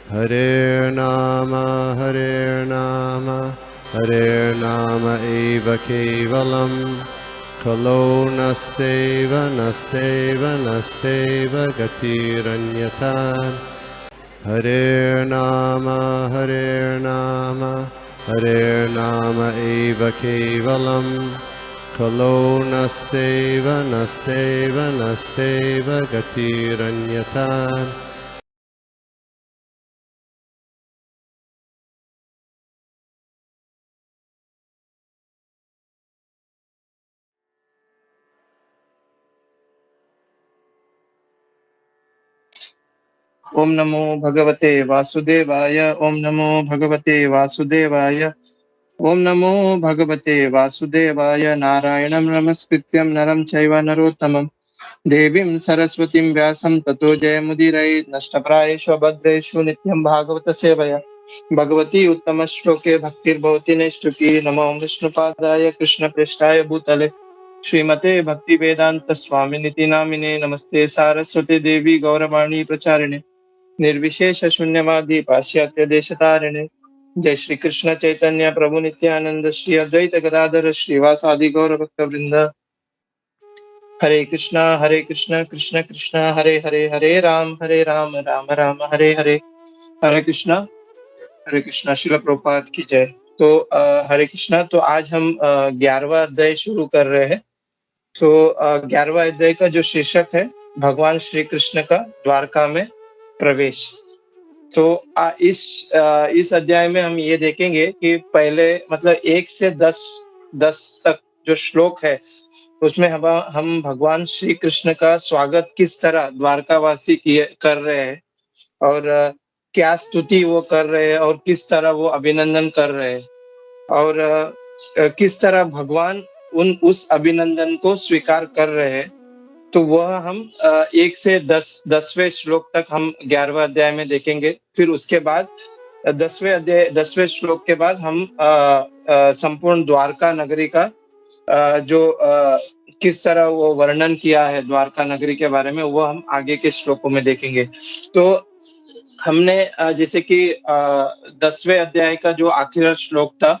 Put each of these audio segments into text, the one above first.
Hare Nama Hare Nama eva kevalam Kalo nasteva nasteva nasteva gatiranyata Hare Nama Hare Nama eva kevalam Kalo nasteva nasteva nasteva gatiranyata ओम नमो भगवते वासुदेवाय। ओम नमो भगवते वासुदेवाय। ओम नमो भगवते वासुदेवाय। नारायणं नमस्कृत्यं नरं चैव नरोत्तमं देवीं सरस्वतीं व्यासं ततो जयमुदीरये। नष्टप्रायेषु भद्रेषु नित्यं भागवत सेवया भगवती उत्तम श्लोके भक्तिर्भवति नैष्ठुकी। नमो विष्णुपादाय कृष्णप्रेष्ठाय भूतले श्रीमते भक्ति वेदांत स्वामिनिति नामिने। नमस्ते सारस्वती देवी गौरवाणी प्रचारिणे निर्विशेष शून्यवादी पाश्चात्य देशतारिणे। जय श्री कृष्ण चैतन्य प्रभु नित्यानंद श्री अद्वैत गदाधर श्रीवासादि गौर भक्त वृंद। हरे कृष्णा कृष्ण कृष्ण हरे हरे, हरे राम राम राम हरे हरे। हरे कृष्णा शिल प्रभुपाद की जय। तो हरे कृष्णा। तो आज हम 11वां अध्याय शुरू कर रहे हैं। तो 11वां अध्याय का जो शीर्षक है भगवान श्री कृष्ण का द्वारका में प्रवेश। तो इस अध्याय में हम ये देखेंगे कि पहले मतलब 1 से 10 तक जो श्लोक है उसमें हम भगवान श्री कृष्ण का स्वागत किस तरह द्वारकावासी किए कर रहे हैं और क्या स्तुति वो कर रहे हैं और किस तरह वो अभिनंदन कर रहे हैं और किस तरह भगवान उस अभिनंदन को स्वीकार कर रहे हैं। तो वह हम 1 से 10वें श्लोक तक हम 11वां अध्याय में देखेंगे। फिर उसके बाद 10वें श्लोक के बाद हम संपूर्ण द्वारका नगरी का जो किस तरह वो वर्णन किया है द्वारका नगरी के बारे में वो हम आगे के श्लोकों में देखेंगे। तो हमने जैसे कि 10वें अध्याय का जो आखिरी श्लोक था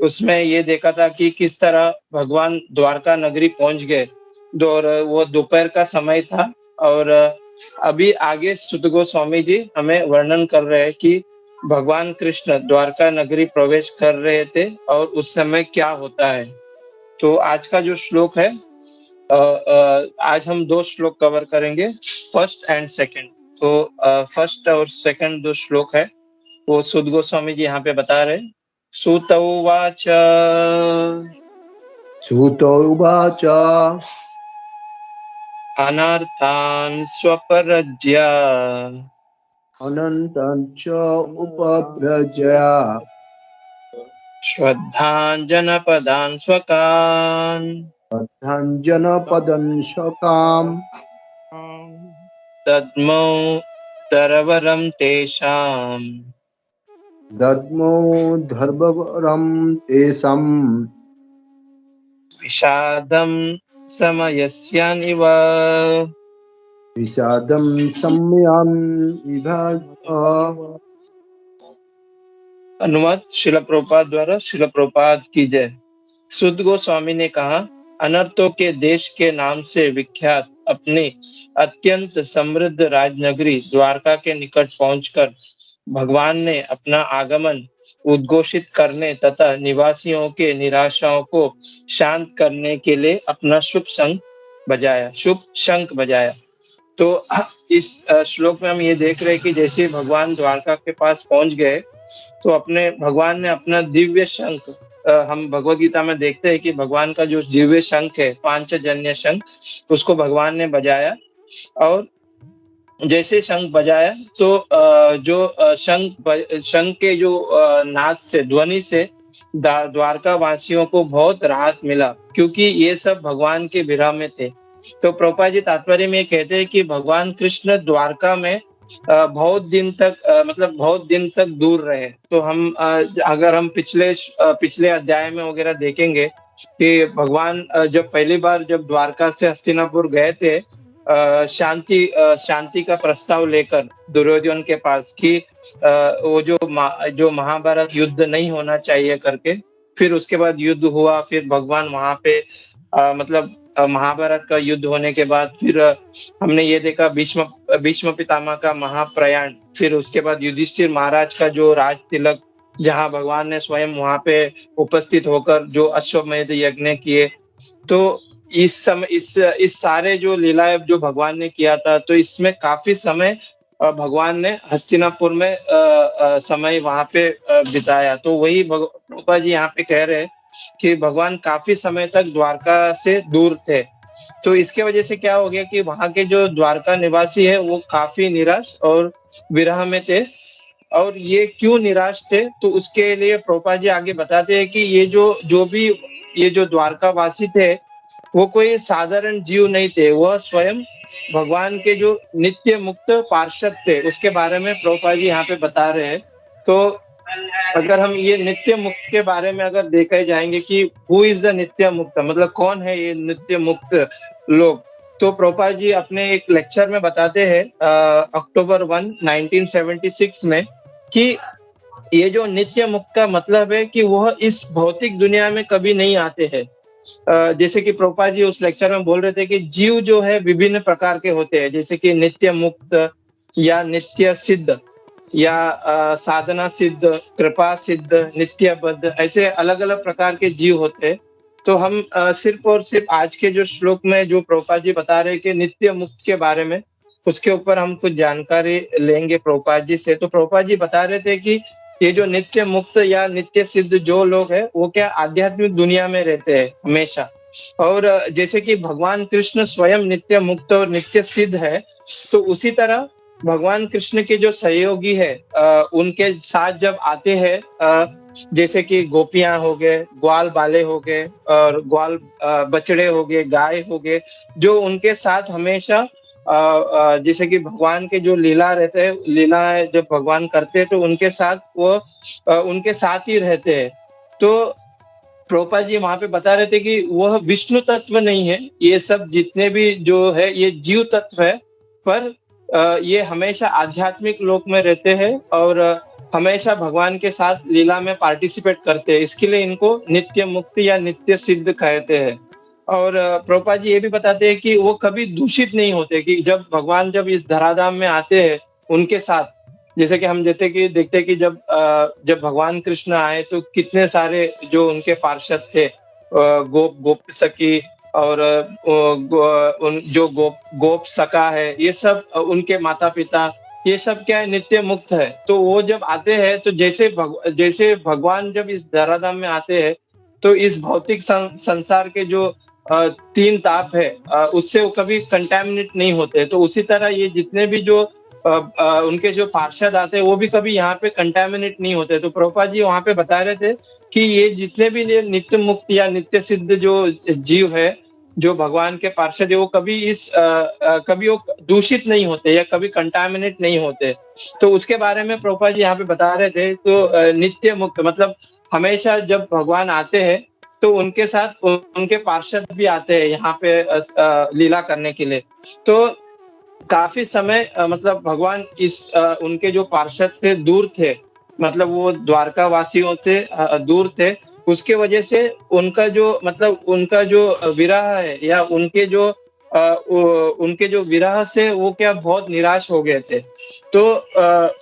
उसमें ये देखा था कि किस तरह भगवान द्वारका नगरी पहुंच गए और वो दोपहर का समय था। और अभी आगे सुत गोस्वामी जी हमें वर्णन कर रहे हैं कि भगवान कृष्ण द्वारका नगरी प्रवेश कर रहे थे और उस समय क्या होता है। तो आज का जो श्लोक है आज हम 2 श्लोक कवर करेंगे, फर्स्ट एंड सेकंड। तो फर्स्ट और सेकंड 2 श्लोक है वो सुत गोस्वामी जी यहाँ पे बता रहे हैं। सुत उवाच सूत उवाच अनर्थान् स्वपरज्य अनन्तं च उपव्रजया श्रद्धान् जनपदान् स्वकान् जनपदं शकाम् दद्मौ तरवरं तेषाम् दद्मो धर्मवरं तेषाम् विषादं समयस्यानिव। विषादं सम्यं विभाग अनुवाद शिल प्रभुपाद द्वारा। शिल प्रभुपाद की जय। सुद गोस्वामी ने कहा, अनर्थों के देश के नाम से विख्यात अपनी अत्यंत समृद्ध राजनगरी द्वारका के निकट पहुंचकर भगवान ने अपना आगमन उद्घोषित करने तथा निवासियों के निराशाओं को शांत करने के लिए अपना शुभ शंख बजाया। तो इस श्लोक में हम ये देख रहे हैं कि जैसे भगवान द्वारका के पास पहुंच गए तो अपने भगवान ने अपना दिव्य शंख हम भगवत गीता में देखते हैं कि भगवान का जो दिव्य शंख है पांचजन्य शंख उसको भगवान ने बजाया। और जैसे शंख बजाया तो जो शंख के जो नाद से ध्वनि से द्वारका वासियों को बहुत राहत मिला क्योंकि ये सब भगवान के विरह में थे। तो प्रभुपाद जी तात्पर्य में कहते हैं कि भगवान कृष्ण द्वारका में बहुत दिन तक मतलब बहुत दिन तक दूर रहे। तो हम अगर हम पिछले अध्याय में वगैरह देखेंगे कि भगवान जब पहली बार जब द्वारका से हस्तिनापुर गए थे शांति का प्रस्ताव लेकर दुर्योधन के पास कि वो जो महाभारत युद्ध नहीं होना चाहिए करके, फिर उसके बाद युद्ध हुआ, फिर भगवान वहां पे मतलब महाभारत का युद्ध होने के बाद फिर हमने ये देखा भीष्म भीष्म पितामह का महाप्रयाण, फिर उसके बाद युधिष्ठिर महाराज का जो राज तिलक, जहाँ भगवान ने स्वयं वहां पे उपस्थित होकर जो अश्वमेध यज्ञ किए। तो इस समय इस सारे जो लीलाएं जो भगवान ने किया था, तो इसमें काफी समय भगवान ने हस्तिनापुर में समय वहां पे बिताया। तो वही प्रभुपाद जी यहाँ पे कह रहे हैं कि भगवान काफी समय तक द्वारका से दूर थे। तो इसके वजह से क्या हो गया कि वहां के जो द्वारका निवासी है वो काफी निराश और विरह में थे। और ये क्यों निराश थे, तो उसके लिए प्रभुपाद जी आगे बताते हैं कि ये जो भी ये जो द्वारका वासी थे, वो कोई साधारण जीव नहीं थे, वह स्वयं भगवान के जो नित्य मुक्त पार्षद थे, उसके बारे में प्रभुपाद जी यहाँ पे बता रहे हैं। तो अगर हम ये नित्य मुक्त के बारे में अगर देखे जाएंगे कि हु इज द नित्य मुक्त, मतलब कौन है ये नित्य मुक्त लोग, तो प्रभुपाद जी अपने एक लेक्चर में बताते हैं अक्टूबर 1 1976 में कि ये जो नित्य मुक्त का मतलब है कि वह इस भौतिक दुनिया में कभी नहीं आते हैं। जैसे कि प्रभुपाद जी उस लेक्चर में बोल रहे थे कि जीव जो है विभिन्न प्रकार के होते हैं, जैसे कि नित्य मुक्त या नित्य सिद्ध या साधना सिद्ध, कृपा सिद्ध, नित्यबद्ध, ऐसे अलग अलग प्रकार के जीव होते हैं। तो हम सिर्फ और सिर्फ आज के जो श्लोक में जो प्रभुपाद जी बता रहे हैं कि नित्य मुक्त के बारे में, उसके ऊपर हम कुछ जानकारी लेंगे प्रभुपाद जी से। तो प्रभुपाद जी बता रहे थे कि ये जो नित्य मुक्त या नित्य सिद्ध जो लोग हैं, वो क्या आध्यात्मिक दुनिया में रहते हैं हमेशा। और जैसे कि भगवान कृष्ण स्वयं नित्य मुक्त और नित्य सिद्ध है, तो उसी तरह भगवान कृष्ण के जो सहयोगी है उनके साथ जब आते हैं, जैसे कि गोपियां हो गए, ग्वाल बाले हो गए और ग्वाल बछड़े हो गए, गाय हो गए, जो उनके साथ हमेशा जैसे कि भगवान के जो लीला रहते हैं, लीला जब भगवान करते हैं तो उनके साथ वो उनके साथ ही रहते हैं। तो प्रभुपाद जी वहां पे बता रहे थे कि वह विष्णु तत्व नहीं है, ये सब जितने भी जो है ये जीव तत्व है, पर ये हमेशा आध्यात्मिक लोक में रहते हैं और हमेशा भगवान के साथ लीला में पार्टिसिपेट करते हैं, इसके लिए इनको नित्य मुक्त या नित्य सिद्ध कहते हैं। और प्रभुपाद जी ये भी बताते हैं कि वो कभी दूषित नहीं होते, कि जब भगवान जब इस धराधाम में आते हैं उनके साथ, जैसे कि हम देखते कि जब भगवान कृष्ण आए तो कितने सारे जो उनके पार्षद थे, गोप सखी और उन जो गोप सखा है, ये सब उनके माता पिता, ये सब क्या है, नित्य मुक्त है। तो वो जब आते हैं तो जैसे भगवान जब इस धराधाम में आते हैं, तो इस भौतिक संसार के जो तीन ताप है, उससे वो कभी कंटेमिनेट नहीं होते। तो उसी तरह ये जितने भी जो उनके जो पार्षद आते हैं, वो भी कभी यहाँ पे कंटेमिनेट नहीं होते। तो प्रभुपाद जी वहां पे बता रहे थे कि ये जितने भी ये नित्य मुक्त या नित्य सिद्ध जो जीव है, जो भगवान के पार्षद है, वो कभी वो दूषित नहीं होते या कभी कंटामिनेट नहीं होते। तो उसके बारे में प्रभुपाद जी यहाँ पे बता रहे थे। तो नित्य मुक्त मतलब हमेशा जब भगवान आते हैं तो उनके साथ उनके पार्षद भी आते हैं यहाँ पे लीला करने के लिए। तो काफी समय मतलब भगवान उनके जो पार्षद थे दूर थे, मतलब वो द्वारका वासियों से दूर थे। उसके वजह से उनका जो विरह है या उनके जो विरह से वो क्या बहुत निराश हो गए थे। तो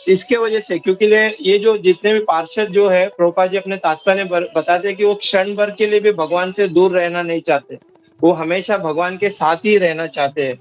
इसके वजह से, क्योंकि ये जो जितने भी पार्षद जो है, प्रभुपाद जी अपने तात्पर्य में बताते हैं कि वो क्षण भर के लिए भी भगवान से दूर रहना नहीं चाहते, वो हमेशा भगवान के साथ ही रहना चाहते हैं।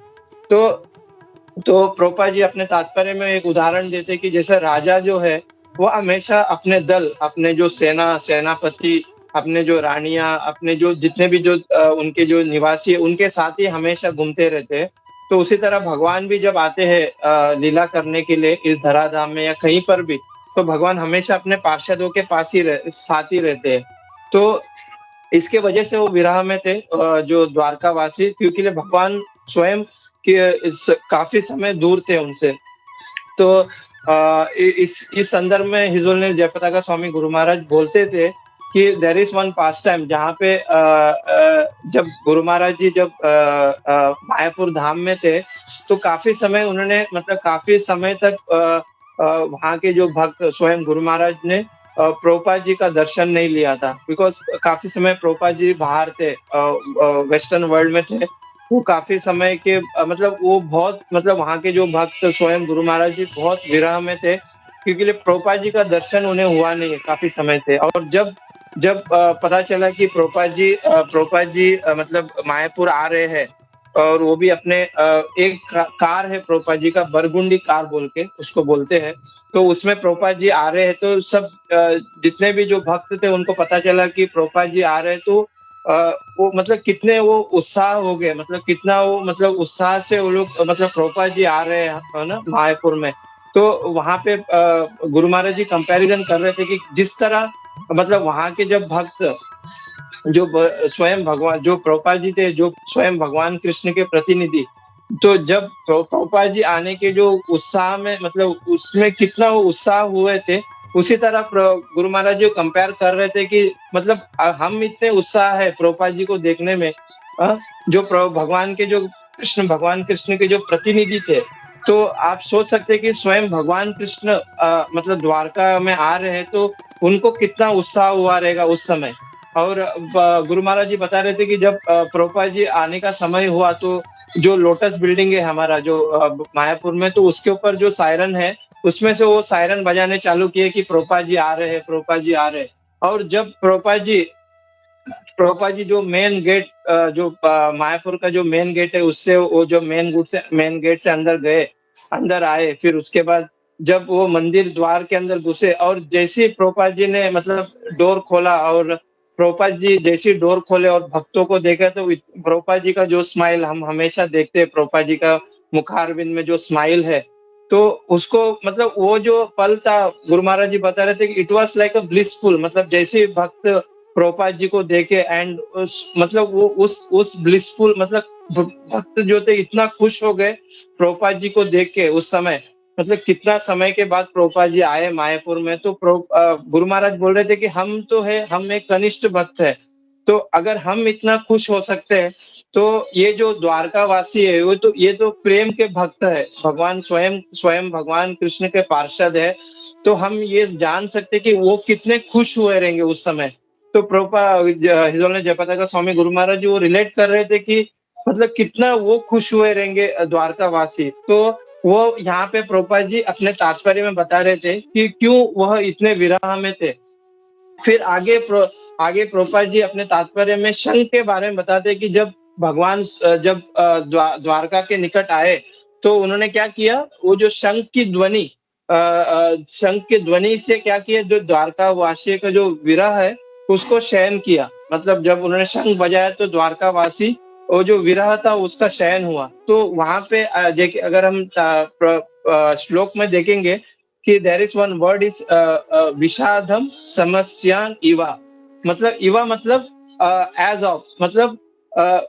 तो प्रभुपाद जी अपने तात्पर्य में एक उदाहरण देते कि जैसे राजा जो है वो हमेशा अपने दल, अपने जो सेनापति, अपने जो रानियां, अपने जो जितने भी जो उनके जो निवासी है, उनके साथ ही हमेशा घूमते रहते हैं। तो उसी तरह भगवान भी जब आते हैं लीला करने के लिए इस धराधाम में या कहीं पर भी, तो भगवान हमेशा अपने पार्षदों के साथ ही रहते हैं। तो इसके वजह से वो विरह में थे जो द्वारकावासी, क्योंकि भगवान स्वयं काफी समय दूर थे उनसे। तो इस संदर्भ में हिजोल ने जयपताका स्वामी गुरु महाराज बोलते थे कि there is one pastime जहाँ पे जब गुरु महाराज जी जब मायापुर धाम में थे, तो काफ़ी समय उन्होंने मतलब काफ़ी समय तक वहाँ के जो भक्त स्वयं गुरु महाराज ने प्रभुपाद जी का दर्शन नहीं लिया था। बिकॉज़ काफ़ी समय प्रभुपाद जी बाहर थे, वेस्टर्न वर्ल्ड में थे। वो काफ़ी समय के मतलब वो बहुत मतलब वहाँ के जो भक्त स्वयं गुरु महाराज जी बहुत विरह में थे, क्योंकि लिए प्रभुपाद जी का दर्शन उन्हें हुआ नहीं है काफ़ी समय से। और जब जब पता चला कि प्रभुपाद जी मतलब मायापुर आ रहे हैं और वो भी अपने एक कार है प्रभुपाद जी का, बरगुंडी कार बोल के उसको बोलते हैं। तो उसमें प्रभुपाद जी आ रहे हैं, तो सब जितने भी जो भक्त थे उनको पता चला कि प्रभुपाद जी आ रहे हैं, तो वो मतलब कितने वो उत्साह हो गए, मतलब कितना वो मतलब उत्साह से वो लोग मतलब प्रभुपाद जी आ रहे हैं, है ना? मायापुर में। तो वहाँ पे गुरु महाराज जी कंपैरिज़न कर रहे थे कि जिस तरह मतलब वहाँ के जब भक्त जो स्वयं भगवान जो प्रभुपाद जी थे, जो स्वयं भगवान कृष्ण के प्रतिनिधि, तो जब प्रभुपाद जी आने के जो उत्साह में मतलब उसमें कितना वो उत्साह हुए थे, उसी तरह गुरु महाराज जी कंपेयर कर रहे थे कि मतलब हम इतने उत्साह है प्रभुपाद जी को देखने में, जो भगवान के जो भगवान कृष्ण के जो प्रतिनिधि थे, तो आप सोच सकते हैं कि स्वयं भगवान कृष्ण मतलब द्वारका में आ रहे हैं, तो उनको कितना उत्साह हुआ रहेगा उस समय। और गुरु महाराज जी बता रहे थे कि जब प्रभुपाद जी आने का समय हुआ, तो जो लोटस बिल्डिंग है हमारा जो मायापुर में, तो उसके ऊपर जो सायरन है, उसमें से वो सायरन बजाने चालू किए कि प्रभुपाद जी आ रहे हैं, प्रभुपाद जी आ रहे हैं। और जब प्रभुपाद जी जो मेन गेट जो मायापुर का जो मेन गेट है, उससे वो जो मेन गेट से अंदर गए, अंदर आए, फिर उसके बाद जब वो मंदिर द्वार के अंदर घुसे और जैसे ही प्रभुपाद जी ने मतलब डोर खोला और प्रभुपाद जी जैसे ही डोर खोले और भक्तों को देखा, तो प्रभुपाद जी का जो स्माइल हम हमेशा देखते हैं, प्रभुपाद जी का मुखारविंद में जो स्माइल है, तो उसको मतलब वो जो पल था, गुरु महाराज जी बता रहे थे कि it was like a blissful, मतलब जैसे ही भक्त प्रभुपाद जी को देखे एंड उस मतलब वो उस ब्लिसफुल मतलब भक्त जो थे इतना खुश हो गए प्रभुपाद जी को देख के उस समय, मतलब कितना समय के बाद प्रभुपाद जी आए मायापुर में, तो गुरु महाराज बोल रहे थे कि हम तो है, हम एक कनिष्ठ भक्त है, तो अगर हम इतना खुश हो सकते हैं, तो ये जो द्वारका वासी है वो तो ये तो प्रेम के भक्त है, भगवान स्वयं स्वयं भगवान कृष्ण के पार्षद है, तो हम ये जान सकते हैं कि वो कितने खुश हुए रहेंगे उस समय। तो हिज ऑनर जयपताका स्वामी गुरु महाराज जी वो रिलेट कर रहे थे कि मतलब कितना वो खुश हुए रहेंगे द्वारका वासी। तो वो यहाँ पे प्रभुपाद जी अपने तात्पर्य में बता रहे थे कि क्यों वह इतने विरह में थे। फिर आगे प्रभुपाद जी अपने तात्पर्य में शंख के बारे में बताते हैं कि जब भगवान जब द्वारका के निकट आए, तो उन्होंने क्या किया, वो जो शंख की ध्वनि से क्या किया, जो द्वारका वासी का जो विरह है उसको शयन किया। मतलब जब उन्होंने शंख बजाया तो द्वारका वासी वो जो विरह था उसका शयन हुआ। तो वहां पे अगर हम श्लोक में देखेंगे कि there is one word is विषादम समस्यान इवा, मतलब इवा मतलब एज ऑफ, मतलब अ,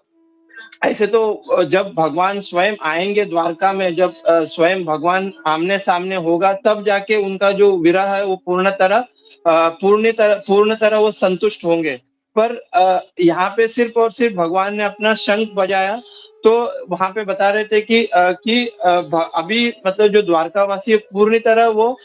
ऐसे तो जब भगवान स्वयं आएंगे द्वारका में, जब स्वयं भगवान आमने सामने होगा, तब जाके उनका जो विरह है वो पूर्ण तरह वो संतुष्ट होंगे। पर यहाँ पे सिर्फ और सिर्फ भगवान ने अपना शंख बजाया, तो वहां पे बता रहे थे कि अभी मतलब जो द्वारकावासी है पूर्ण तरह वो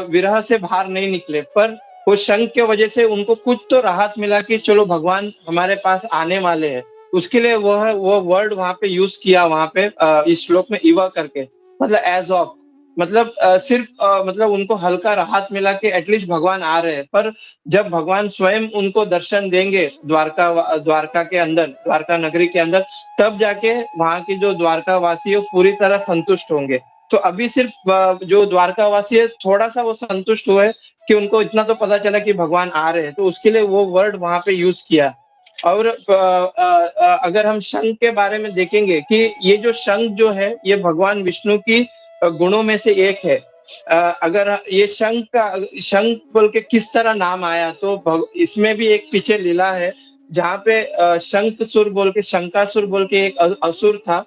विरह से बाहर नहीं निकले, पर वो शंख के वजह से उनको कुछ तो राहत मिला कि चलो भगवान हमारे पास आने वाले हैं। उसके लिए वो वर्ड वहां पे यूज किया, वहां पे इस श्लोक में इवा करके, मतलब एज ऑफ, मतलब सिर्फ मतलब उनको हल्का राहत मिला कि एटलीस्ट भगवान आ रहे हैं। पर जब भगवान स्वयं उनको दर्शन देंगे द्वारका के अंदर, द्वारका नगरी के अंदर, तब जाके वहां की जो द्वारका वासी है पूरी तरह संतुष्ट होंगे। तो अभी सिर्फ जो द्वारका वासी है थोड़ा सा वो संतुष्ट हुए कि उनको इतना तो पता चला कि भगवान आ रहे हैं, तो उसके लिए वो वर्ड वहां पे यूज किया। और अगर हम शंख के बारे में देखेंगे कि ये जो शंख जो है ये भगवान विष्णु की गुणों में से एक है। अगर ये शंख बोल के किस तरह नाम आया, तो इसमें भी एक पीछे लीला है, जहाँ पे शंखसुर बोल के, शंकासुर बोल के एक असुर था,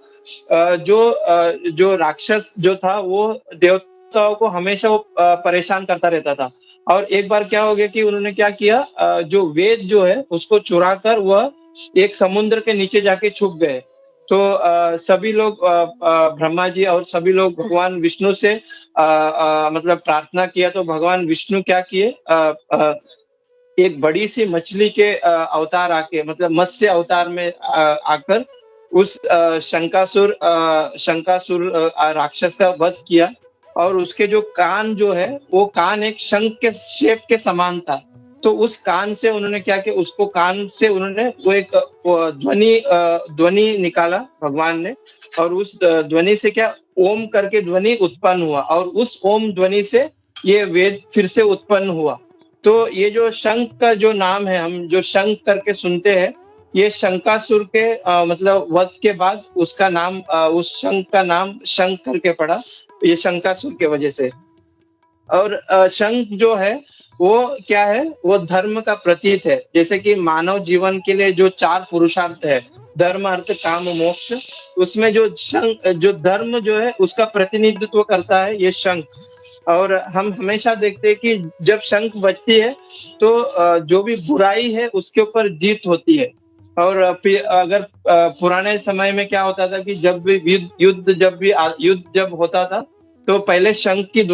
जो राक्षस जो था वो देवताओं को हमेशा वो परेशान करता रहता था। और एक बार क्या हो गया कि उन्होंने क्या किया, जो वेद जो है उसको चुरा कर वह एक समुद्र के नीचे जाके छुप गए। तो सभी लोग ब्रह्मा जी और सभी लोग भगवान विष्णु से मतलब प्रार्थना किया, तो भगवान विष्णु क्या किए, एक बड़ी सी मछली के अवतार आके, मतलब मत्स्य अवतार में आकर उस शंकासुर राक्षस का वध किया। और उसके जो कान जो है वो कान एक शंख के शेप के समान था। तो उस कान से उन्होंने क्या किया, उसको कान से उन्होंने वो एक ध्वनि निकाला भगवान ने। और उस ध्वनि से क्या, ओम करके ध्वनि उत्पन्न हुआ, और उस ओम ध्वनि से ये वेद फिर से उत्पन्न हुआ। तो ये जो शंख का जो नाम है, हम जो शंख करके सुनते हैं, ये शंकासुर के मतलब वध के बाद उसका नाम उस शंख का नाम शंख करके पड़ा, ये शंकासुर के वजह से। और शंख जो है वो क्या है, वो धर्म का प्रतीक है। जैसे कि मानव जीवन के लिए जो 4 पुरुषार्थ है, धर्म अर्थ काम मोक्ष, उसमें जो शंख जो धर्म जो है उसका प्रतिनिधित्व करता है ये शंख। और हम हमेशा देखते हैं कि जब शंख बजती है तो जो भी बुराई है उसके ऊपर जीत होती है। और फिर अगर पुराने समय में क्या होता था कि जब भी युद्ध जब होता था, तो पहले शंख की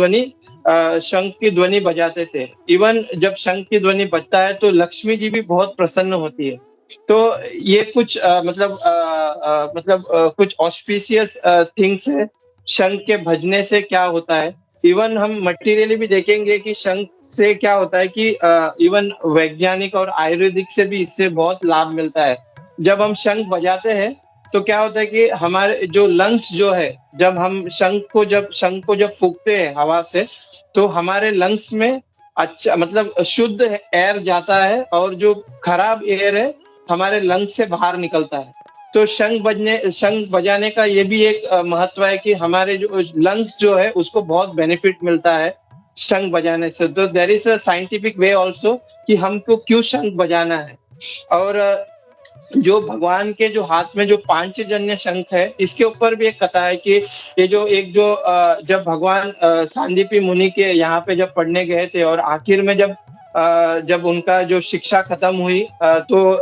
ध्वनि बजाते थे। इवन जब शंख की ध्वनि बजता है तो लक्ष्मी जी भी बहुत प्रसन्न होती है। तो ये कुछ कुछ ऑस्पिशियस थिंग्स है शंख के भजने से क्या होता है। इवन हम मटेरियली भी देखेंगे कि शंख से क्या होता है कि इवन वैज्ञानिक और आयुर्वेदिक से भी इससे बहुत लाभ मिलता है। जब हम शंख बजाते हैं तो क्या होता है कि हमारे जो लंग्स जो है, जब हम शंख को जब फूंकते हैं हवा से, तो हमारे लंग्स में अच्छा मतलब शुद्ध एयर जाता है, और जो खराब एयर है हमारे लंग्स से बाहर निकलता है। तो शंख बजाने का ये भी एक महत्व है कि हमारे जो लंग्स जो है उसको बहुत बेनिफिट मिलता है शंख बजाने से। तो there is a scientific way also कि हमको क्यों शंख बजाना है। और जो भगवान के जो हाथ में जो पांचजन्य शंख है, इसके ऊपर भी एक कथा है कि ये जब भगवान सांदीपी मुनि के यहाँ पे जब पढ़ने गए थे, और आखिर में जब उनका जो शिक्षा खत्म हुई, तो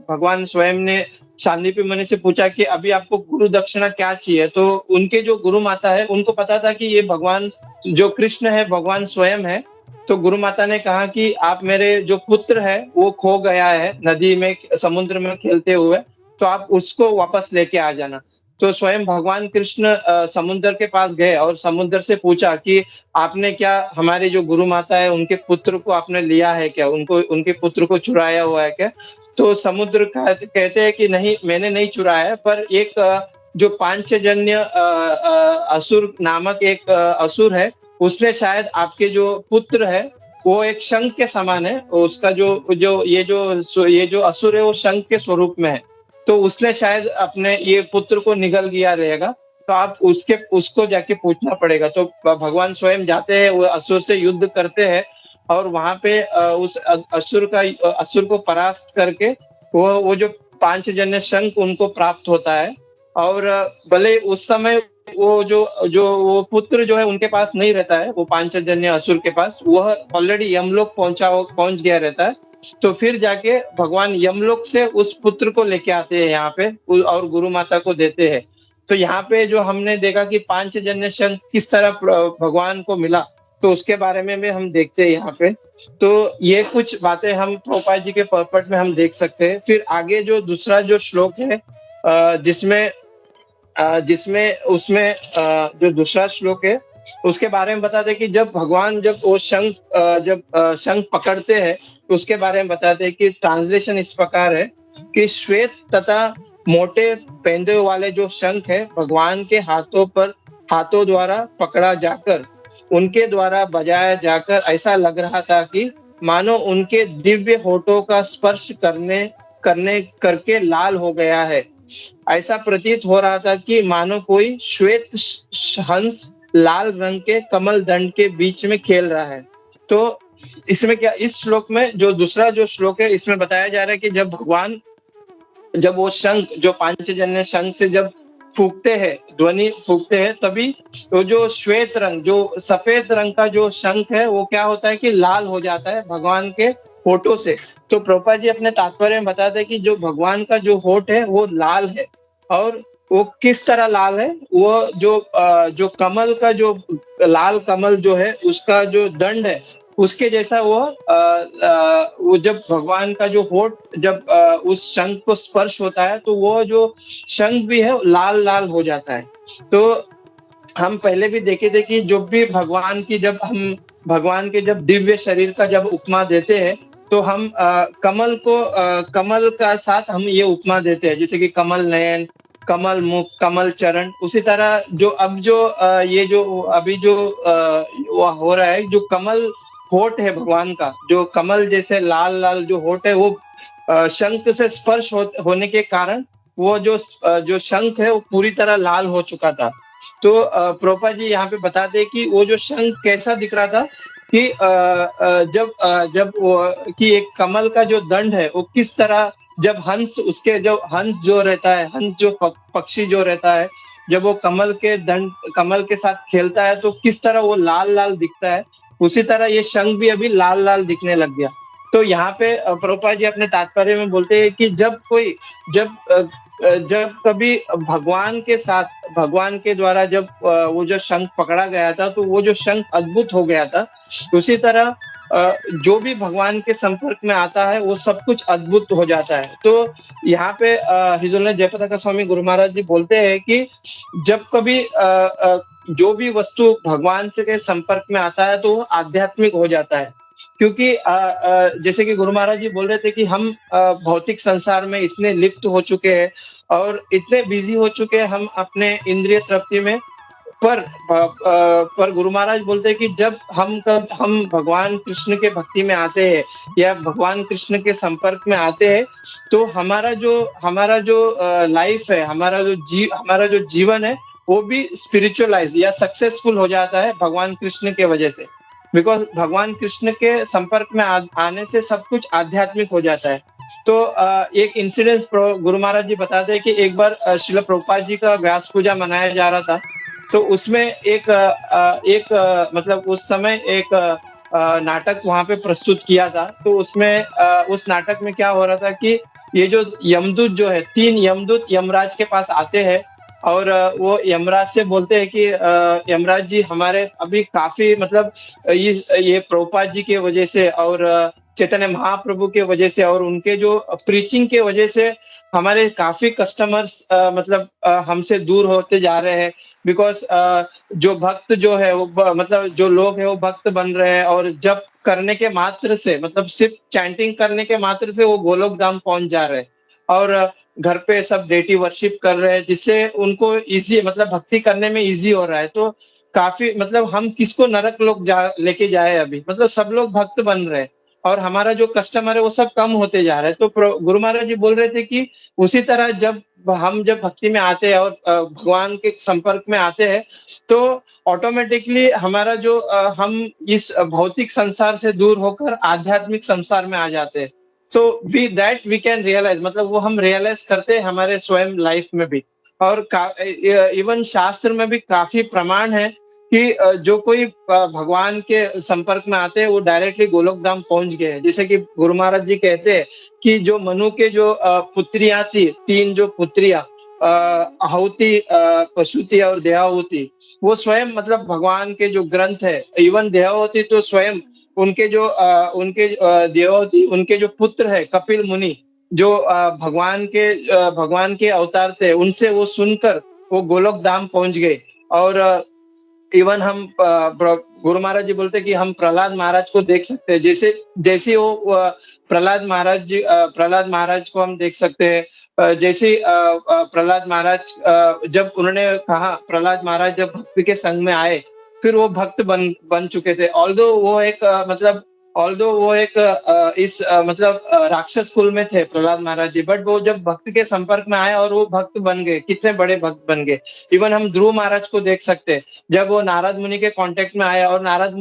भगवान स्वयं ने सांदीपी मुनि से पूछा कि अभी आपको गुरु दक्षिणा क्या चाहिए। तो उनके जो गुरु माता है उनको पता था कि ये भगवान जो कृष्ण है भगवान स्वयं है। तो गुरु माता ने कहा कि आप मेरे जो पुत्र है वो खो गया है नदी में समुद्र में खेलते हुए, तो आप उसको वापस लेके आ जाना। तो स्वयं भगवान कृष्ण समुद्र के पास गए और समुद्र से पूछा कि आपने क्या हमारे जो गुरु माता है उनके पुत्र को आपने लिया है क्या, उनको उनके पुत्र को चुराया हुआ है क्या। तो समुद्र कहते हैं कि नहीं, मैंने नहीं चुराया है, पर एक जो पांचजन्य असुर नामक एक असुर है, उसने शायद आपके जो पुत्र है वो एक शंख के समान है, उसका ये जो असुर है वो शंख के स्वरूप में है। तो उसने शायद अपने ये पुत्र को निगल गया रहेगा। तो आप उसको जाके पूछना पड़ेगा। तो भगवान स्वयं जाते हैं, वो असुर से युद्ध करते हैं, और वहां पे उस असुर को परास्त करके वो जो पांचजन्य शंख उनको प्राप्त होता है। और भले उस समय वो पुत्र जो है उनके पास नहीं रहता है, वो पांचजन्य असुर के पास, वह ऑलरेडी यमलोक पहुंच गया रहता है। तो फिर जाके भगवान यमलोक से उस पुत्र को लेके आते हैं यहाँ पे, और गुरु माता को देते हैं। तो यहाँ पे जो हमने देखा कि पांचजन्य शंख किस तरह भगवान को मिला, तो उसके बारे में भी हम देखते हैं यहाँ पे। तो ये कुछ बातें हम प्रभुपाद जी के पर्पट में हम देख सकते हैं। फिर आगे जो दूसरा जो श्लोक है, जिसमें उसमें जो दूसरा श्लोक है उसके बारे में बताते हैं कि जब भगवान जब वो शंख पकड़ते हैं, तो उसके बारे में बताते हैं कि ट्रांसलेशन इस प्रकार है कि श्वेत तथा मोटे पेंदों वाले जो शंख है भगवान के हाथों द्वारा पकड़ा जाकर, उनके द्वारा बजाया जाकर ऐसा लग रहा था कि मानो उनके दिव्य होठों का स्पर्श करके लाल हो गया है। ऐसा प्रतीत हो रहा था कि मानो कोई श्वेत हंस लाल रंग के कमल दंड के बीच में खेल रहा है। तो इसमें क्या, इस श्लोक में जो दूसरा जो श्लोक है इसमें बताया जा रहा है कि जब वो शंख जो पांचजन्य शंख से जब फूकते हैं, ध्वनि फूकते हैं, तभी तो जो श्वेत रंग, जो सफेद रंग का जो शंख है वो क्या होता है कि लाल हो जाता है भगवान के होठों से। तो प्रभुपाद जी अपने तात्पर्य में बताते हैं कि जो भगवान का जो होठ है वो लाल है, और वो किस तरह लाल है, वो जो कमल का जो लाल कमल जो है उसका जो दंड है उसके जैसा वो जब भगवान का जो होठ जब उस शंख को स्पर्श होता है तो वो जो शंख भी है लाल लाल हो जाता है। तो हम पहले भी देखे थे कि जब भी भगवान के जब दिव्य शरीर का जब उपमा देते हैं तो हम कमल का साथ हम ये उपमा देते हैं, जैसे कि कमल नयन, कमल मुख, कमल चरण। उसी तरह ये जो अभी जो वो हो रहा है, जो कमल होठ है भगवान का, जो कमल जैसे लाल लाल जो होठ है वो शंख से स्पर्श होने के कारण वो जो शंख है वो पूरी तरह लाल हो चुका था। तो प्रोपा जी यहाँ पे बताते हैं कि वो जो शंख कैसा दिख रहा था कि जब वो कि एक कमल का जो दंड है वो किस तरह, जब हंस जो रहता है, हंस जो पक्षी जो रहता है, जब वो कमल के साथ खेलता है तो किस तरह वो लाल लाल दिखता है, उसी तरह ये शंख भी अभी लाल लाल दिखने लग गया। तो यहाँ पे प्रभुपाद जी अपने तात्पर्य में बोलते हैं कि जब कभी भगवान के द्वारा जब वो जो शंख पकड़ा गया था तो वो जो शंख अद्भुत हो गया था, उसी तरह जो भी भगवान के संपर्क में आता है वो सब कुछ अद्भुत हो जाता है। तो यहाँ पे हिजुलनाथ जयप्रकाश स्वामी गुरु महाराज जी बोलते हैं कि जब कभी जो भी वस्तु भगवान से के संपर्क में आता है तो वो आध्यात्मिक हो जाता है। क्योंकि जैसे कि गुरु महाराज जी बोल रहे थे कि हम भौतिक संसार में इतने लिप्त हो चुके हैं और इतने बिजी हो चुके हैं हम अपने इंद्रिय तृप्ति में, पर गुरु महाराज बोलते हैं कि जब हम भगवान कृष्ण के भक्ति में आते हैं या भगवान कृष्ण के संपर्क में आते हैं तो हमारा जो लाइफ है, हमारा जो जीवन है वो भी स्पिरिचुअलाइज या सक्सेसफुल हो जाता है भगवान कृष्ण के वजह से। बिकॉज भगवान कृष्ण के संपर्क में आने से सब कुछ आध्यात्मिक हो जाता है। तो एक इंसिडेंस गुरु महाराज जी बताते हैं कि एक बार श्रील प्रभुपाद जी का व्यास पूजा मनाया जा रहा था, तो उसमें मतलब उस समय एक नाटक वहां पे प्रस्तुत किया था। तो उसमें उस नाटक में क्या हो रहा था कि ये जो यमदूत जो है, 3 यमदूत यमराज के पास आते हैं और वो यमराज से बोलते हैं कि यमराज जी हमारे अभी काफी मतलब ये प्रभुपाद जी के वजह से और चैतन्य महाप्रभु के वजह से और उनके जो प्रीचिंग के वजह से हमारे काफी कस्टमर्स मतलब हमसे दूर होते जा रहे हैं। बिकॉज जो भक्त जो है वो मतलब जो लोग है वो भक्त बन रहे हैं और जब करने के मात्र से, मतलब सिर्फ चैंटिंग करने के मात्र से वो गोलोक धाम पहुंच जा रहे हैं और घर पे सब डेटी वर्शिप कर रहे हैं, जिससे उनको इजी मतलब भक्ति करने में इजी हो रहा है। तो काफी मतलब हम किसको नरक लोग लेके जाए, अभी मतलब सब लोग भक्त बन रहे हैं और हमारा जो कस्टमर है वो सब कम होते जा रहे हैं। तो गुरु महाराज जी बोल रहे थे कि उसी तरह जब भक्ति में आते हैं और भगवान के संपर्क में आते हैं तो ऑटोमेटिकली हमारा जो हम इस भौतिक संसार से दूर होकर आध्यात्मिक संसार में आ जाते हैं। सो वी कैन रियलाइज, मतलब वो हम रियलाइज करते हैं हमारे स्वयं लाइफ में भी। और इवन शास्त्र में भी काफी प्रमाण है कि जो कोई भगवान के संपर्क में आते हैं वो डायरेक्टली गोलोक धाम पहुंच गए हैं। जैसे कि गुरु महाराज जी कहते हैं कि जो मनु के जो पुत्रियां थी, 3 जो पुत्रियां आहुति, पशुति और देहाहुति, वो स्वयं मतलब भगवान के जो ग्रंथ है, इवन देहाहुति तो स्वयं उनके देहाहुति उनके जो पुत्र है कपिल मुनि, जो भगवान के अवतार थे, उनसे वो सुनकर वो गोलोक धाम पहुंच गए। और इवन हम गुरु महाराज जी बोलते कि हम प्रहलाद महाराज को देख सकते हैं, जैसे वो प्रहलाद महाराज को हम देख सकते हैं। जैसे प्रहलाद महाराज जब उन्होंने कहा, प्रहलाद महाराज जब भक्ति के संग में आए फिर वो भक्त बन चुके थे। ऑल्दो वो एक राक्षस कुल में थे प्रहलाद महाराज जी, बट वो जब भक्त के संपर्क में आए और वो भक्त बन गए, कितने बड़े भक्त बन गए। इवन हम ध्रुव महाराज को देख सकते हैं, जब वो नारद मुनि के कांटेक्ट में आए और नारद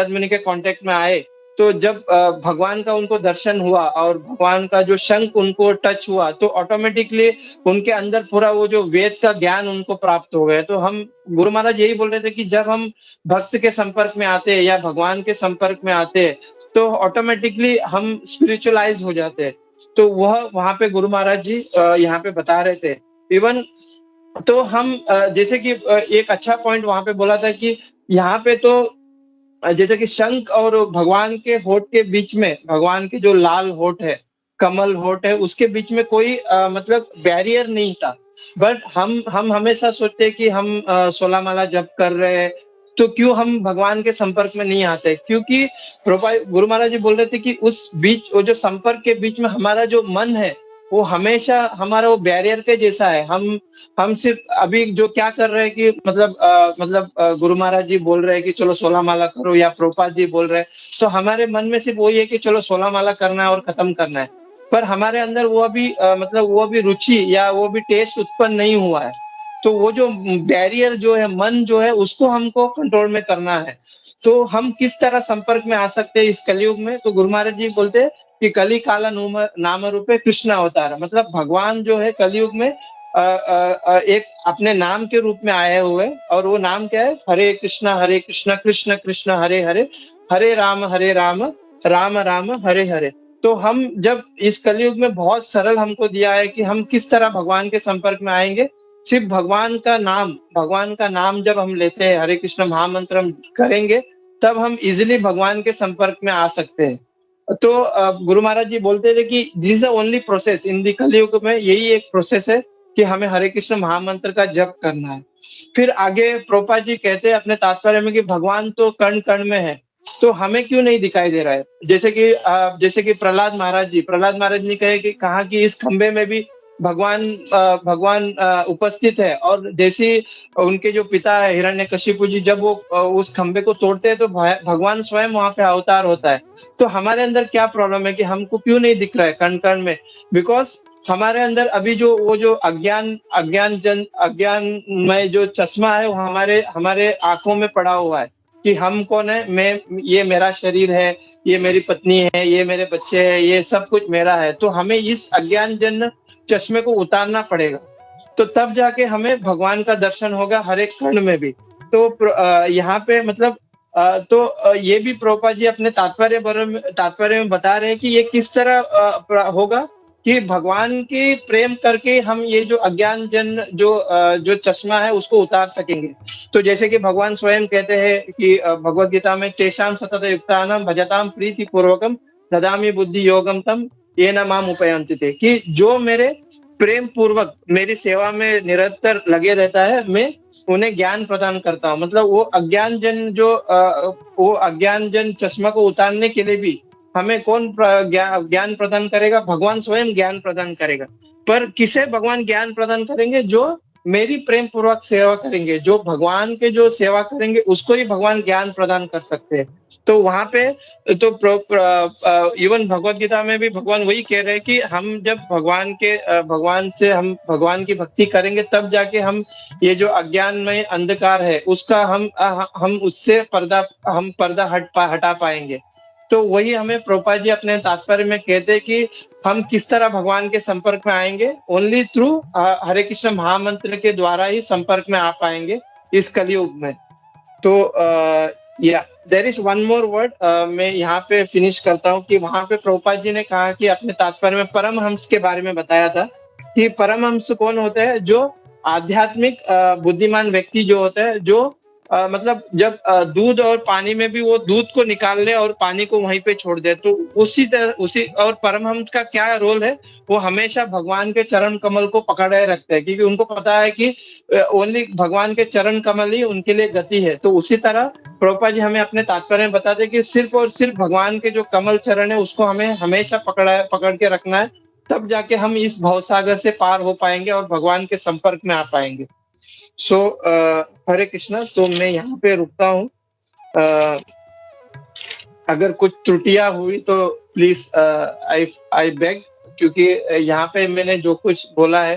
मुनि के कांटेक्ट में आए तो जब भगवान का उनको दर्शन हुआ और भगवान का जो शंख उनको टच हुआ, तो ऑटोमेटिकली उनके अंदर पूरा वो जो वेद का ज्ञान उनको प्राप्त हो गया। तो हम गुरु महाराज यही बोल रहे थे कि जब हम भक्त के संपर्क में आते हैं या भगवान के संपर्क में आते हैं, तो ऑटोमेटिकली हम स्पिरिचुअलाइज हो जाते हैं। तो वह वहाँ पे गुरु महाराज जी यहाँ पे बता रहे थे। इवन तो हम जैसे कि एक अच्छा पॉइंट वहाँ पे बोला था कि यहाँ पे तो जैसे कि शंख और भगवान के होठ के बीच में, भगवान के जो लाल होठ है, कमल होठ है, उसके बीच में कोई मतलब बैरियर नहीं था। बट हम हमेशा सोचते हैं कि हम 16 माला जप कर रहे हैं, तो क्यों हम भगवान के संपर्क में नहीं आते? क्योंकि गुरु महाराज जी बोल रहे थे कि उस बीच, वो जो संपर्क के बीच में हमारा जो मन है, वो हमेशा हमारा वो बैरियर के जैसा है। हम सिर्फ अभी जो क्या कर रहे हैं कि गुरु महाराज जी बोल रहे हैं कि चलो 16 माला करो, या प्रभुपाद जी बोल रहे हैं, तो हमारे मन में सिर्फ वही है कि चलो 16 माला करना है और खत्म करना है। पर हमारे अंदर वो अभी वो अभी रुचि या वो भी टेस्ट उत्पन्न नहीं हुआ है। तो वो जो बैरियर जो है, मन जो है, उसको हमको कंट्रोल में करना है। तो हम किस तरह संपर्क में आ सकते हैं इस कलयुग में? तो गुरु महाराज जी बोलते हैं कि कली काला नाम रूपे कृष्ण अवतार, मतलब भगवान जो है कलयुग में एक अपने नाम के रूप में आए हुए, और वो नाम क्या है? हरे कृष्णा कृष्ण कृष्ण हरे हरे, हरे राम राम राम हरे हरे। तो हम जब इस कलयुग में बहुत सरल हमको दिया है कि हम किस तरह भगवान के संपर्क में आएंगे। सिर्फ भगवान का नाम जब हम लेते हैं, हरे कृष्ण महामंत्र हम करेंगे, तब हम इजिली भगवान के संपर्क में आ सकते हैं। तो गुरु महाराज जी बोलते थे कि this is the only process in the कलयुग में, यही एक प्रोसेस है कि हमें हरे कृष्ण महामंत्र का जप करना है। फिर आगे प्रभुपाद जी कहते हैं अपने तात्पर्य में कि भगवान तो कण कण में है, तो हमें क्यों नहीं दिखाई दे रहा है? जैसे कि प्रहलाद महाराज ने कहा कि इस खंबे में भी भगवान उपस्थित है। और जैसे उनके जो पिता है हिरण्यकशिपु जी, जब वो उस खंबे को तोड़ते हैं, तो भगवान स्वयं वहां पे अवतार होता है। तो हमारे अंदर क्या प्रॉब्लम है कि हमको क्यों नहीं दिख रहा है कण कण में? बिकॉज हमारे अंदर अभी जो वो जो अज्ञान में जो चश्मा है, वो हमारे हमारे आंखों में पड़ा हुआ है कि हम कौन है। ये मेरा शरीर है, ये मेरी पत्नी है, ये मेरे बच्चे हैं, ये सब कुछ मेरा है। तो हमें इस अज्ञान जन चश्मे को उतारना पड़ेगा, तो तब जाके हमें भगवान का दर्शन होगा हर एक कण में भी। तो यहाँ पे ये भी प्रभुपाद जी अपने तात्पर्य में बता रहे हैं कि ये किस तरह होगा कि भगवान की प्रेम करके हम ये जो अज्ञान जन जो चश्मा है, उसको उतार सकेंगे। तो जैसे कि भगवान स्वयं कहते हैं कि भगवत गीता में, तेषां सतत युक्तानां भजतां प्रीति पूर्वकम ददामि बुद्धि योगम तम येन माम उपयन्ति ते, कि जो मेरे प्रेम पूर्वक मेरी सेवा में निरंतर लगे रहता है, मैं उन्हें ज्ञान प्रदान करता हूँ। मतलब वो अज्ञान जन चश्मा को उतारने के लिए भी हमें कौन ज्ञान प्रदान करेगा? भगवान स्वयं ज्ञान प्रदान करेगा। पर किसे भगवान ज्ञान प्रदान करेंगे? जो मेरी प्रेम पूर्वक सेवा करेंगे, जो भगवान के जो सेवा करेंगे, उसको ही भगवान ज्ञान प्रदान कर सकते हैं। तो वहां पे तो इवन भगवत गीता में भी भगवान वही कह रहे हैं कि हम जब भगवान की भक्ति करेंगे, तब जाके हम ये जो अज्ञान में अंधकार है, उसका हम उससे पर्दा हटा पाएंगे। तो वही हमें प्रभुपाद जी अपने तात्पर्य में कहते हैं कि हम किस तरह भगवान के संपर्क में आएंगे? ओनली थ्रू हरे कृष्ण महामंत्र के द्वारा ही संपर्क में आ पाएंगे इस कलयुग में। तो या there is one more word, मैं यहाँ पे फिनिश करता हूँ कि वहां पे प्रभुपाद जी ने कहा कि अपने तात्पर्य में परमहंस के बारे में बताया था कि परमहंस कौन होते हैं? जो आध्यात्मिक बुद्धिमान व्यक्ति जो होते हैं, जो मतलब जब दूध और पानी में भी वो दूध को निकाल ले और पानी को वहीं पे छोड़ दे, तो उसी और परमहंस का क्या रोल है? वो हमेशा भगवान के चरण कमल को पकड़े रखते हैं, क्योंकि उनको पता है कि ओनली भगवान के चरण कमल ही उनके लिए गति है। तो उसी तरह प्रभुपाद जी हमें अपने तात्पर्य में बताते हैं कि सिर्फ और सिर्फ भगवान के जो कमल चरण है, उसको हमें हमेशा पकड़ के रखना है, तब जाके हम इस भवसागर से पार हो पाएंगे और भगवान के संपर्क में आ पाएंगे। सो हरे कृष्णा। तो मैं यहाँ पे रुकता हूँ। अगर कुछ त्रुटियां हुई तो प्लीज आई बेग, क्योंकि यहाँ पे मैंने जो कुछ बोला है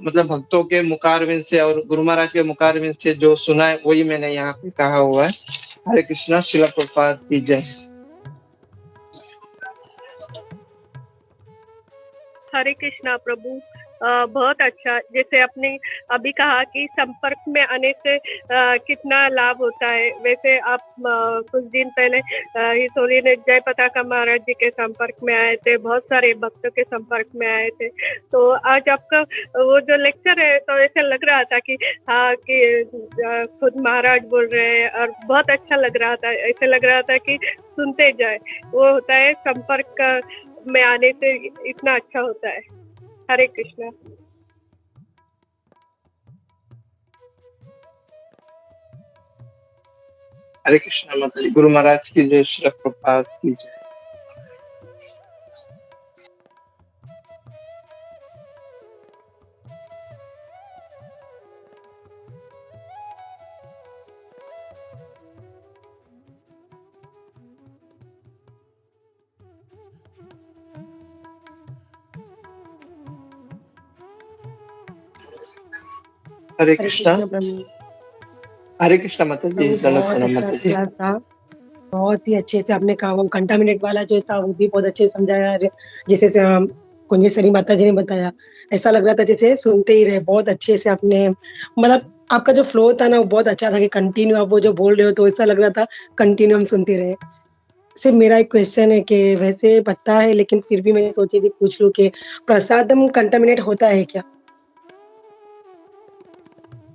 मतलब भक्तों के मुखारविंद से और गुरु महाराज के मुखारविंद से जो सुना है, वही मैंने यहाँ पे कहा हुआ है। हरे कृष्णा। श्रील प्रभुपाद की जय। हरे कृष्णा प्रभु। बहुत अच्छा, जैसे आपने अभी कहा कि संपर्क में आने से कितना लाभ होता है। वैसे आप कुछ दिन पहले हिसोली ने जय पताका महाराज जी के संपर्क में आए थे, बहुत सारे भक्तों के संपर्क में आए थे। तो आज आपका वो जो लेक्चर है तो ऐसा लग रहा था कि हाँ कि खुद महाराज बोल रहे हैं और बहुत अच्छा लग रहा था। ऐसे लग रहा था कि सुनते जाए। वो होता है संपर्क में आने से इतना अच्छा होता है। हरे कृष्णा। हरे कृष्णा माता जी। गुरु महाराज की जय, श्री प्रभुपाद की जय। हरे कृष्णा। प्रभु। हरे कृष्णा माता जी। प्रभु दंडवत बहुत प्रणाम अच्छा माता जी। क्लास था, बहुत ही अच्छे से आपने कहा। वो कंटामिनेट वाला जो था वो भी बहुत अच्छे से समझाया, जैसे से कुंजेश्वरी माता जी ने बताया। ऐसा लग रहा था जैसे सुनते ही रहे। बहुत अच्छे से आपने, मतलब आपका जो फ्लो था ना वो बहुत अच्छा था कि कंटिन्यू आप वो जो बोल रहे हो तो ऐसा लग रहा था कंटिन्यू हम सुनते रहे। सिर्फ मेरा एक क्वेश्चन है कि वैसे पता है लेकिन फिर भी मैं सोची थी पूछ लूं कि प्रसादम कंटामिनेट होता है क्या?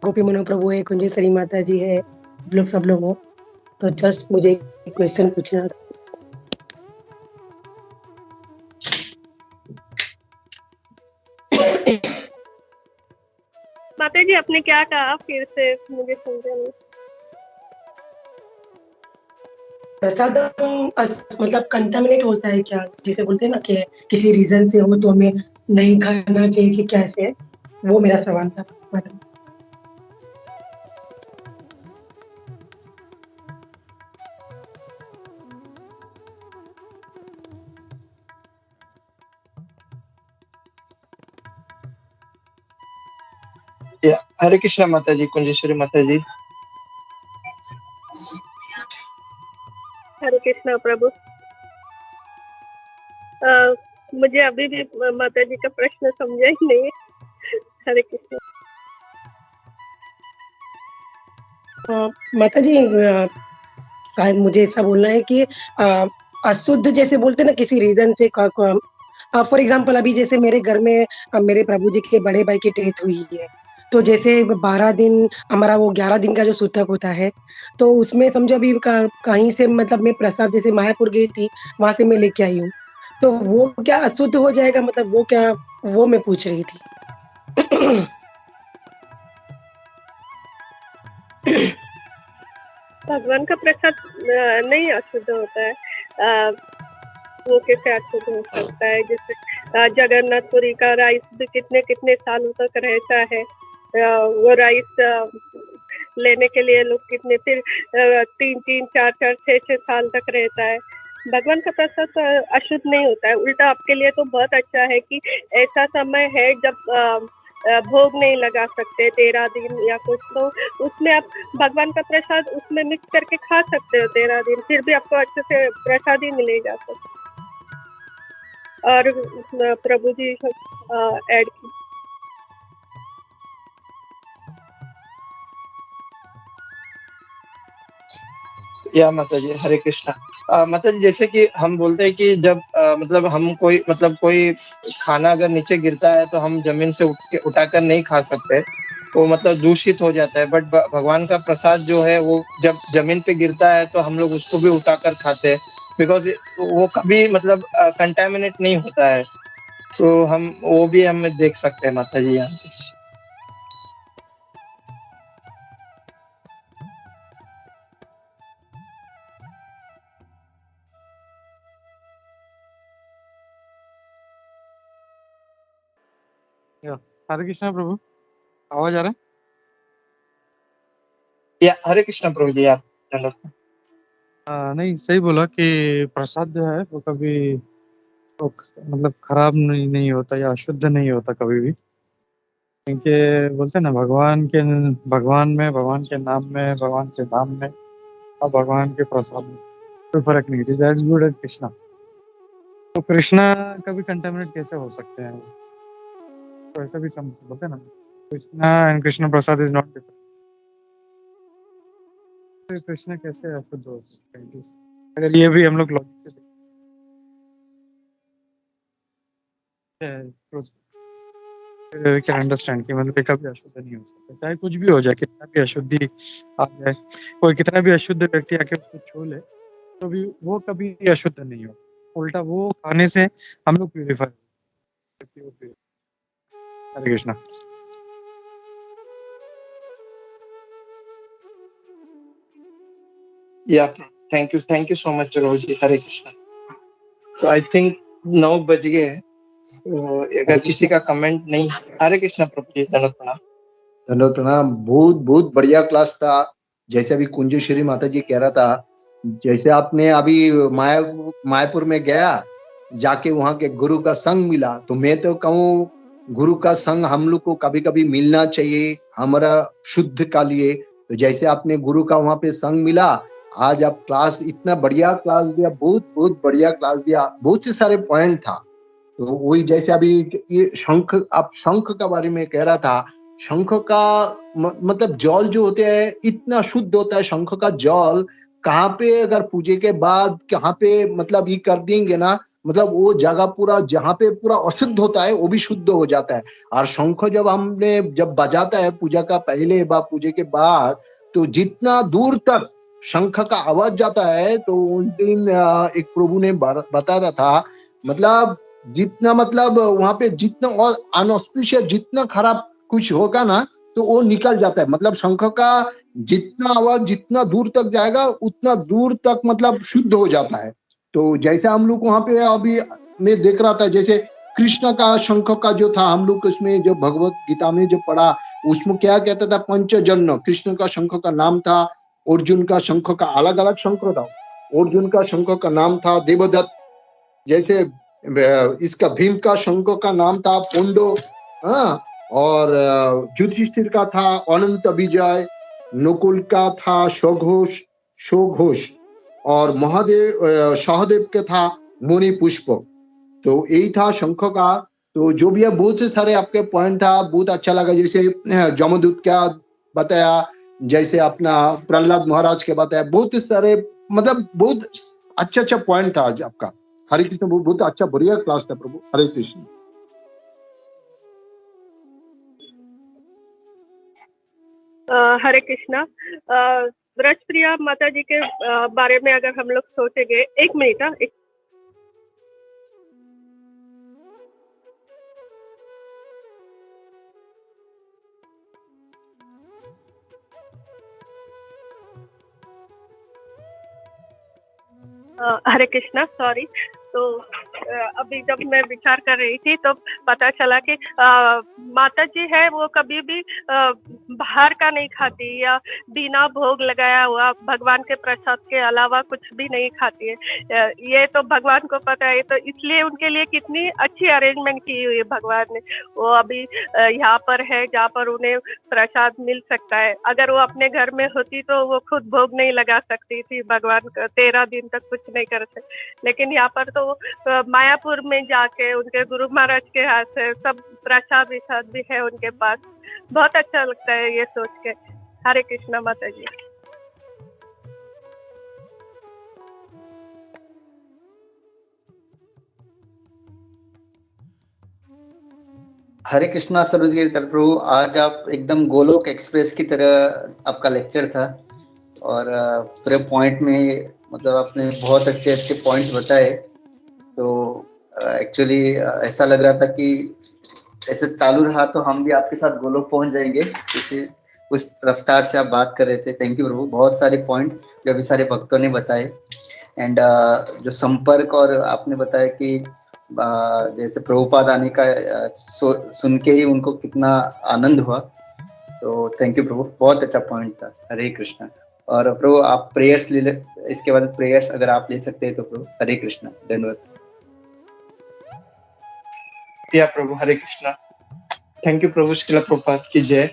गोपी मनोप्रभु है, कुंजेश्वरी माता जी है, आप लोग सब लोग हो, तो जस्ट मुझे एक क्वेश्चन पूछना था। माता जी आपने क्या कहा फिर से मुझे समझा नहीं। प्रसादम मतलब कंटामिनेट होता है क्या? जैसे बोलते हैं ना कि किसी रीजन से हो तो हमें नहीं खाना चाहिए कि कैसे? वो मेरा सवाल था मैडम। हरे कृष्णा माता जी। कुंजेश्वरी माता जी। हरे कृष्णा प्रभु। मुझे अभी भी माता जी का प्रश्न समझा ही नहीं है। हरे कृष्णा। माता जी शायद मुझे ऐसा बोलना है कि अशुद्ध जैसे बोलते हैं ना किसी रीजन से फॉर एग्जाम्पल अभी जैसे मेरे घर में मेरे प्रभु जी के बड़े भाई की डेथ हुई है, तो जैसे 12 दिन हमारा वो 11 दिन का जो सूतक होता है, तो उसमें समझो अभी कहीं से मतलब मैं प्रसाद जैसे मायापुर गई थी, वहां से मैं लेके आई हूँ, तो वो क्या अशुद्ध हो जाएगा? मतलब वो क्या, वो मैं पूछ रही थी। भगवान का प्रसाद नहीं अशुद्ध होता है। वो कैसे अशुद्ध हो सकता है? जैसे जगन्नाथपुरी का राइस भी कितने कितने सालों तक रहता है। वो राइस लेने के लिए लोग कितने फिर 3-3, 4-4, 6-6 साल तक रहता है। भगवान का प्रसाद अशुद्ध नहीं होता है। उल्टा आपके लिए तो बहुत अच्छा है कि ऐसा समय है जब भोग नहीं लगा सकते 13 दिन या कुछ, तो उसमें आप भगवान का प्रसाद उसमें मिक्स करके खा सकते हो 13 दिन, फिर भी आपको अच्छे से प्रसाद ही मिलेगा। तो और प्रभु जी ऐड की। माता जी। हरे कृष्णा। माता जी जैसे कि हम बोलते हैं कि जब मतलब हम कोई खाना अगर नीचे गिरता है तो हम जमीन से उठाकर नहीं खा सकते, वो मतलब दूषित हो जाता है। बट भगवान का प्रसाद जो है वो जब जमीन पे गिरता है तो हम लोग उसको भी उठाकर खाते हैं, बिकॉज वो कभी मतलब कंटेमिनेट नहीं होता है। तो हम वो भी हम देख सकते हैं माता जी यहाँ पे। या, हरे कृष्णा प्रभु, आवाज आ रहा हरे कृष्णा प्रभु जी। आप दंडवत। है? नहीं, सही बोला कि प्रसाद जो है वो कभी वो मतलब खराब नहीं होता या अशुद्ध नहीं होता कभी भी, क्योंकि बोलते हैं ना भगवान में, भगवान के नाम में, भगवान के नाम में और भगवान के प्रसाद में कोई फर्क नहीं है। That's good as Krishna. तो कृष्णा कभी कंटेमिनेट कैसे हो सकते हैं? तो ऐसा भी बोलते हैं ना, Krishna and Krishna Prasad is not different. तो कृष्णा कैसे अशुद्ध हो सकते हैं? अगर ये भी हम लोग लॉजिक से कैन अंडरस्टैंड कि मतलब ये कभी अशुद्ध नहीं हो सकता, चाहे कुछ भी हो जाए, कितना भी अशुद्धि आ जाए, कोई कितना भी अशुद्ध व्यक्ति आके उसको छू ले तो भी वो कभी अशुद्ध नहीं हो। उल्टा वो खाने से हम लोग purify. Hare Krishna. Yeah, thank you so much, Roji. Hare Krishna. So I think 9 बज गए हैं। तो अगर किसी का कमेंट नहीं, हरे कृष्णा प्रभु जी, धन्यवाद प्रणाम। धन्यवाद प्रणाम। बहुत बहुत बढ़िया क्लास था। जैसे अभी कुंजेश्वरी माता जी कह रहा था, जैसे आपने अभी मायापुर में गया, जाके वहां के गुरु का संग मिला, तो मैं तो कहूँ गुरु का संग हम लोग को कभी कभी मिलना चाहिए हमारा शुद्ध का लिए। तो जैसे आपने गुरु का वहां पे संग मिला, आज आप क्लास इतना बढ़िया क्लास दिया, बहुत बहुत बढ़िया क्लास दिया, बहुत से सारे पॉइंट था। तो वही जैसे अभी ये शंख, आप शंख का बारे में कह रहा था, शंख का मतलब जल जो होते हैं इतना शुद्ध होता है। शंख का जल कहाँ पे अगर पूजे के बाद कहाँ पे मतलब ये कर देंगे ना, मतलब वो जगह पूरा जहाँ पे पूरा अशुद्ध होता है वो भी शुद्ध हो जाता है। और शंख जब बजाता है पूजा का पहले व पूजे के बाद, तो जितना दूर तक शंख का आवाज जाता है, तो उस दिन एक प्रभु ने बता रहा था, मतलब जितना मतलब वहां पे जितना और अनऑस्पिशियस जितना खराब कुछ होगा ना, तो वो निकल जाता है। मतलब शंख का जितना आवाज जितना दूर तक जाएगा उतना दूर तक मतलब शुद्ध हो जाता है। तो जैसे हम लोग वहां पे अभी मैं देख रहा था, जैसे कृष्ण का शंख का जो था, हम लोग उसमें जो भगवत गीता में जो पढ़ा, उसमें क्या कहता था, पंचजन्य। कृष्ण का शंख का नाम था, अर्जुन का शंख का अलग अलग शंख था। अर्जुन का शंख का नाम था देवदत्त, जैसे इसका भीम का शंख का नाम था पोंडो, हाँ, और युधिष्ठिर का था अनंत विजय, नकुल का था शोघोष, और महादेव सहदेव के था मुनि पुष्प। तो यही था शंख का। तो जो भी है बहुत से सारे आपके पॉइंट था, बहुत अच्छा लगा। जैसे जमदूत क्या बताया, जैसे अपना प्रहलाद महाराज के बताया, बहुत सारे मतलब बहुत अच्छा पॉइंट था आज आपका। हरे कृष्ण, बहुत अच्छा बढ़िया क्लास था प्रभु। हरे कृष्ण। हरे कृष्णा। व्रजप्रिया माता जी के बारे में अगर हम लोग सोचेंगे, एक मिनट, हरे कृष्णा, सॉरी। तो अभी जब मैं विचार कर रही थी तो पता चला कि माता जी है वो कभी भी बाहर का नहीं खाती, या बिना भोग लगाया हुआ भगवान के प्रसाद के अलावा कुछ भी नहीं खाती है। ये तो भगवान को पता है, तो इसलिए उनके लिए कितनी अच्छी अरेंजमेंट की हुई है भगवान ने। वो अभी यहाँ पर है जहाँ पर उन्हें प्रसाद मिल सकता है। अगर वो अपने घर में होती तो वो खुद भोग नहीं लगा सकती थी भगवान का, 13 दिन तक कुछ नहीं कर सकते। लेकिन यहाँ पर तो मायापुर में जाके उनके गुरु महाराज के हाथ से सब प्रसाद विसाद भी है उनके पास। बहुत अच्छा लगता है ये सोच के। हरे कृष्णा माता जी। हरे कृष्णा सरोजगिरी प्रभु, आज आप एकदम गोलोक एक्सप्रेस की तरह आपका लेक्चर था, और पूरे पॉइंट में मतलब आपने बहुत अच्छे अच्छे पॉइंट्स बताए। तो एक्चुअली ऐसा लग रहा था कि ऐसे चालू रहा तो हम भी आपके साथ गोलोक पहुंच जाएंगे, इसी उस रफ्तार से आप बात कर रहे थे। थैंक यू प्रभु, बहुत सारे पॉइंट जो अभी सारे भक्तों ने बताए। एंड जो संपर्क और आपने बताया कि जैसे प्रभुपाद आने का सुन के ही उनको कितना आनंद हुआ। तो थैंक यू प्रभु, बहुत अच्छा पॉइंट था। हरे कृष्णा। और प्रभु आप प्रेयर्स ले, इसके बाद प्रेयर्स अगर आप ले सकते हैं तो प्रभु। हरे कृष्णा, धन्यवाद। या प्रभु, हरे कृष्णा। थैंक यू प्रभु। श्रील प्रभुपाद की जय।